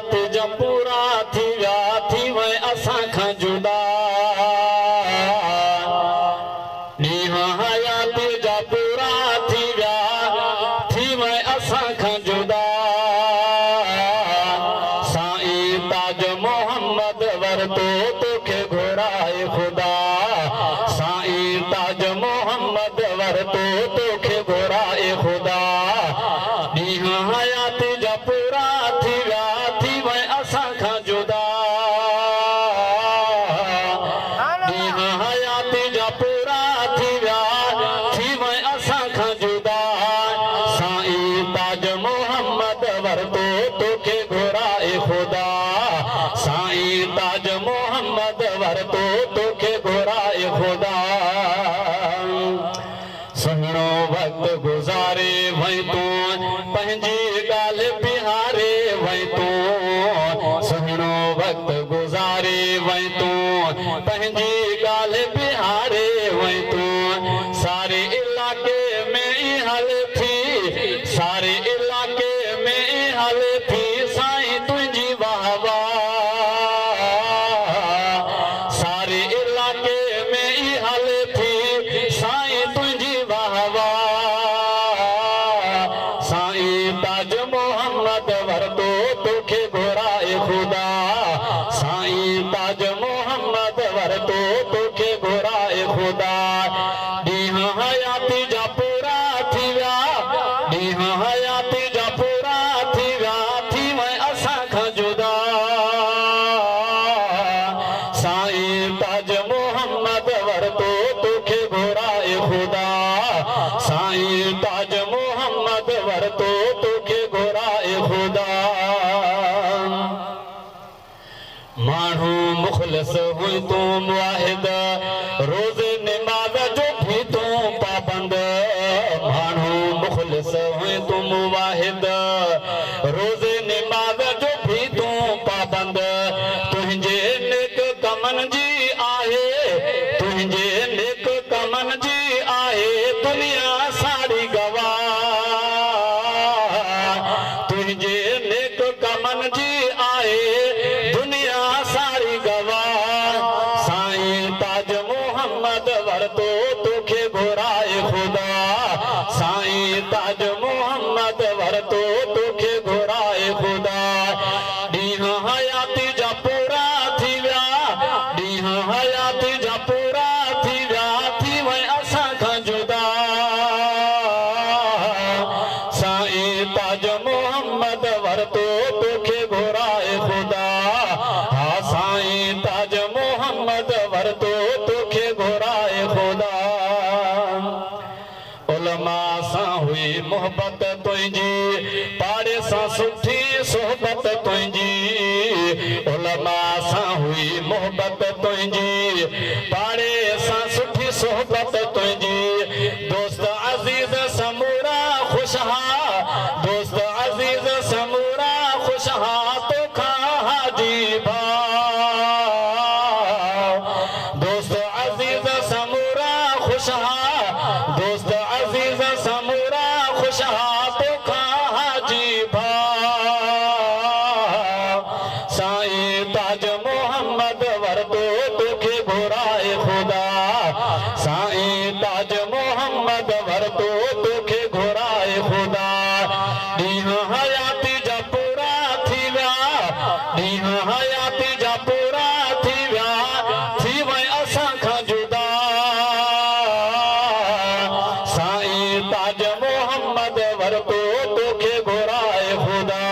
तुझा पूरा थी विया थी वई असां खां जुदा ॾींहं हयात जा पूरा थी विया थी वई असां खां जुदा साईं ताज मोहम्मद वरतो तोखे घुराए ख़ुदा साईं ताज मोहम्मद वरतो तोखे घुराए ख़ुदा ॾींहं हयात जा पूरा थी विया थी वई असां खां जुदा ॾींहं हयात जा पूरा थी विया थी वई असां खां जुदा साईं ताज मोहम्मद वरतो तोखे घुराए ख़ुदा साईं ताज मोहम्मद वरतो तोखे घुराए ख़ुदा सुहिणो वक़्तु गुज़ारे वई तूं पंहिंजी ॻाल्हि बिहारे वई तूं सुहिणो वक़्तु गुज़ारे वई तूं पंहिंजी ॻाल्हि बिहारे वई तूं सारे इलाइक़े में ई हल थी सारे इलाइक़े में ई हल थी साईं तुंहिंजी वाह वाह सारे इलाइक़े में ई हल थी साईं तुंहिंजी वाह वाह साईं ताज मोहम्मद वरतो तोखे घुराए ख़ुदा साईं ताज मोहम्मद वरतो तोखे घुराए ख़ुदा ॾींहं हयाती जा पूरा थी विया ॾींहं हयाती जा पूरा थी विया थी वई असां खां जुदा साईं ताज मोहम्मद वरतो तोखे घुराए ख़ुदा साईं ताज मोहम्मद वरतो तोखे घुराए ख़ुदा माण्हू मुख़लिस हुई तूं मुआहिद रोज़े निमाज़ जो भी तूं पाबंद माण्हू मुख़लिस हुई तूं मुआहिद रोज़े निमाज़ जो भी तूं पाबंद तुंहिंजे नेक कमनि जी आहे तुंहिंजे नेक कमनि जी आहे दुनिया सारी गवाह तुंहिंजे नेक कमनि जी आहे दुनिया सारी गवाह साईं ताज मोहम्मद वरतो तोखे घुराए ख़ुदा साईं ताज मोहम्मद वरतो तोखे घुराए ख़ुदा ॾींहं हयाती जा पूरा थी विया ॾींहं हयाती जा पूरा थी विया थी वई असां खां जुदा साईं ताज मोहम्मद वरतो तोखे घुराए ख़ुदा हा साईं ताज मोहम्मद वरतो तोखे घुराए ख़ुदा उलमा सां हुई मोहबत तुंहिंजी पाड़े सां सुठी सोहबत तुंहिंजी उलमा सां हुई मोहबत तुंहिंजी पाड़े सां सुठी सोहबत तुंहिंजी दोस्त अज़ीज़ समूरा ख़ुशहा दोस्त अज़ीज़ समूरा ख़ुशहा तोखां हाजी भाउ दोस्त अज़ीज़ समूरा ख़ुशहा दोस्त अज़ीज़ समूरा ख़ुशहा तोखां हाजी भाउ साईं ताज मोहम्मद वरतो तोखे घुराए ख़ुदा साईं ताज मोहम्मद वरतो तोखे घुराए ख़ुदा ॾींहं हयाती जा पूरा थी विया ॾींहं हयाती जा पूरा थी विया थी वई असां खां जुदा साईं ताज मोहम्मद वरतो तोखे घुराए ख़ुदा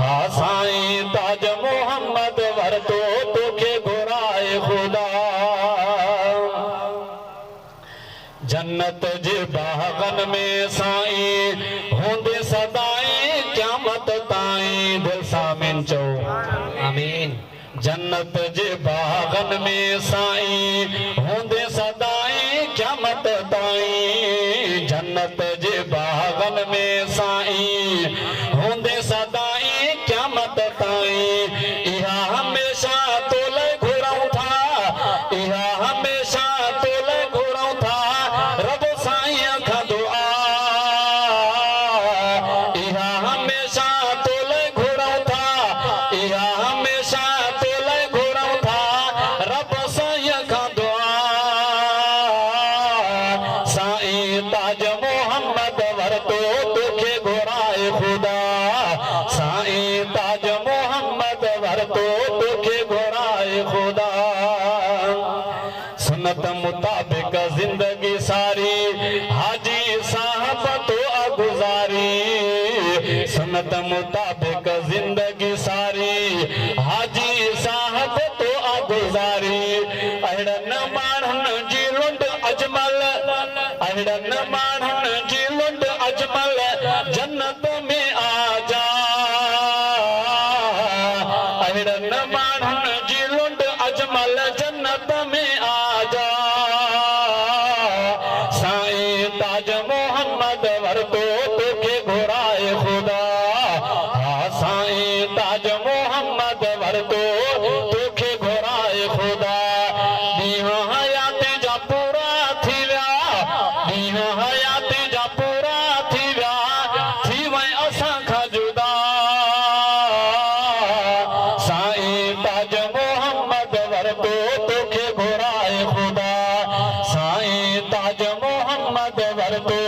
हा साईं ताज मोहम्मद वरतो तोखे घुराए ख़ुदा जन्नत जे बागन में साईं हूंदे सदाईं क़यामत ताईं दिल सां आमीन चओ आमीन जन्नत जे बागन में साईं हूंदे सदाईं क़यामत ताईं जन्नत जे बागन में साईं हूंदे सदाईं क़यामत ताईं इहा हमेशा तोले घुरऊं था इहा हमेशा तोले घुरऊं था रब साईं खां दुआ इहा हमेशा तोले घुरऊं था साईं ताज मोहम्मद वरतो तोखे घुराए खुदा सुन्नत मुताबिक जिंदगी सारी हाजी साहब तो गुजारी सुन्नत मुताबिक जिंदगी सारी हाजी साहब तो गुजारी अहिड़न माण्हुनि जी लुंड अजमल अहिड़न माण्हुनि जी लुंड अजमल जन्नत में आजा अहिड़न माण्हुनि जी लुंड अजमल जन्नत में आजा साईं ताज मोहम्मद वरतो तोखे घुराए खुदा हाँ साईं ताज मोहम्मद वरतो तोखे घुराए खुदा ॾींहं हयात जा पूरा थी विया ॾींहं हयात जा पूरा थी विया थी वई असां खां जुदा साईं ताज मोहम्मद वरतो तोखे घुराए खुदा साईं ताज मोहम्मद वरतो